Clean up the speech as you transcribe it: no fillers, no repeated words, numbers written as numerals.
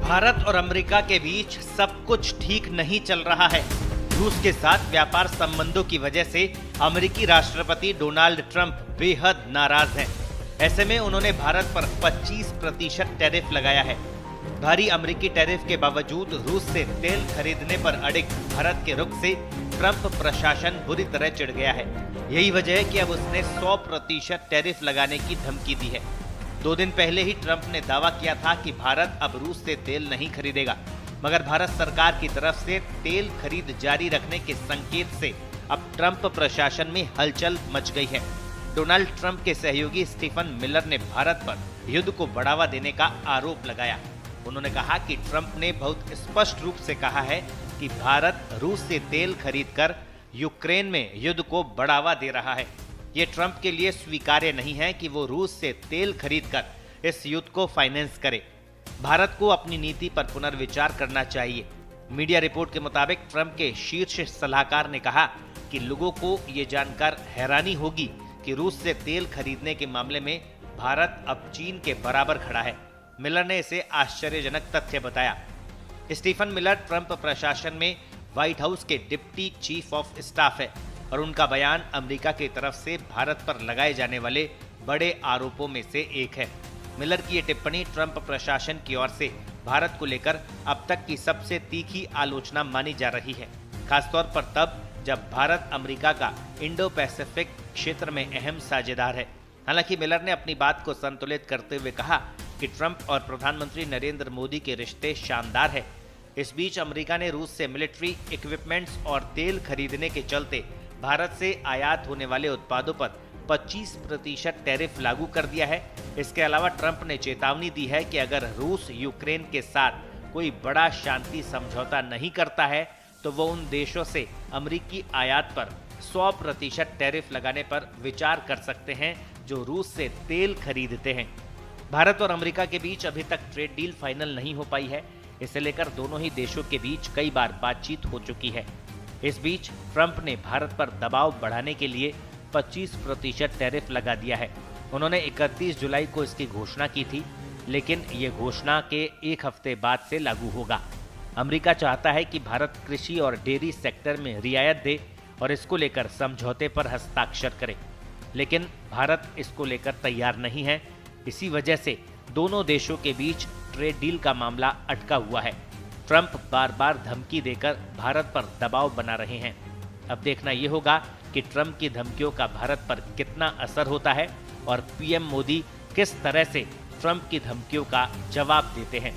भारत और अमेरिका के बीच सब कुछ ठीक नहीं चल रहा है। रूस के साथ व्यापार संबंधों की वजह से अमेरिकी राष्ट्रपति डोनाल्ड ट्रंप बेहद नाराज हैं। ऐसे में उन्होंने भारत पर 25% टैरिफ लगाया है। भारी अमेरिकी टैरिफ के बावजूद रूस से तेल खरीदने पर अड़िग भारत के रुख से ट्रंप प्रशासन बुरी तरह चिढ़ गया है। यही वजह है कि अब उसने 100% टैरिफ लगाने की धमकी दी है। 2 दिन पहले ही ट्रंप ने दावा किया था कि भारत अब रूस से तेल नहीं खरीदेगा, मगर भारत सरकार की तरफ से तेल खरीद जारी रखने के संकेत से अब ट्रंप प्रशासन में हलचल मच गई है। डोनाल्ड ट्रंप के सहयोगी स्टीफन मिलर ने भारत पर युद्ध को बढ़ावा देने का आरोप लगाया। उन्होंने कहा कि ट्रंप ने बहुत स्पष्ट रूप से कहा है कि भारत रूस से तेल खरीदकर यूक्रेन में युद्ध को बढ़ावा दे रहा है। ये ट्रंप के लिए स्वीकार्य नहीं है कि वो रूस से तेल खरीदकर इस युद्ध को फाइनेंस करे। भारत को अपनी नीति पर पुनर्विचार करना चाहिए। मीडिया रिपोर्ट के मुताबिक ट्रंप के शीर्ष सलाहकार ने कहा कि लोगों को ये जानकर हैरानी होगी कि रूस से तेल खरीदने के मामले में भारत अब चीन के बराबर खड़ा है। मिलर ने इसे आश्चर्यजनक तथ्य बताया। स्टीफन मिलर ट्रंप प्रशासन में व्हाइट हाउस के डिप्टी चीफ ऑफ स्टाफ है और उनका बयान अमेरिका की तरफ से भारत पर लगाए जाने वाले बड़े आरोपों में से एक है। मिलर की ये टिप्पणी ट्रंप प्रशासन की ओर से भारत को लेकर अब तक की सबसे तीखी आलोचना मानी जा रही है, खासतौर पर तब जब भारत अमेरिका का इंडो पैसिफिक क्षेत्र में अहम साझेदार है। हालांकि मिलर ने अपनी बात को संतुलित करते हुए कहा कि ट्रंप और प्रधानमंत्री नरेंद्र मोदी के रिश्ते शानदार है। इस बीच अमेरिका ने रूस से मिलिट्री इक्विपमेंट्स और तेल खरीदने के चलते भारत से आयात होने वाले उत्पादों पर 25% टैरिफ लागू कर दिया है। इसके अलावा ट्रंप ने चेतावनी दी है कि अगर रूस यूक्रेन के साथ कोई बड़ा शांति समझौता नहीं करता है तो वो उन देशों से अमेरिकी आयात पर 100% टैरिफ लगाने पर विचार कर सकते हैं जो रूस से तेल खरीदते हैं। भारत और अमेरिका के बीच अभी तक ट्रेड डील फाइनल नहीं हो पाई है। इसे लेकर दोनों ही देशों के बीच कई बार बातचीत हो चुकी है। इस बीच ट्रंप ने भारत पर दबाव बढ़ाने के लिए 25% टैरिफ लगा दिया है। उन्होंने 31 जुलाई को इसकी घोषणा की थी, लेकिन ये घोषणा के 1 हफ्ते बाद से लागू होगा। अमेरिका चाहता है कि भारत कृषि और डेयरी सेक्टर में रियायत दे और इसको लेकर समझौते पर हस्ताक्षर करे, लेकिन भारत इसको लेकर तैयार नहीं है। इसी वजह से दोनों देशों के बीच ट्रेड डील का मामला अटका हुआ है। ट्रंप बार बार धमकी देकर भारत पर दबाव बना रहे हैं। अब देखना यह होगा कि ट्रंप की धमकियों का भारत पर कितना असर होता है और पीएम मोदी किस तरह से ट्रंप की धमकियों का जवाब देते हैं।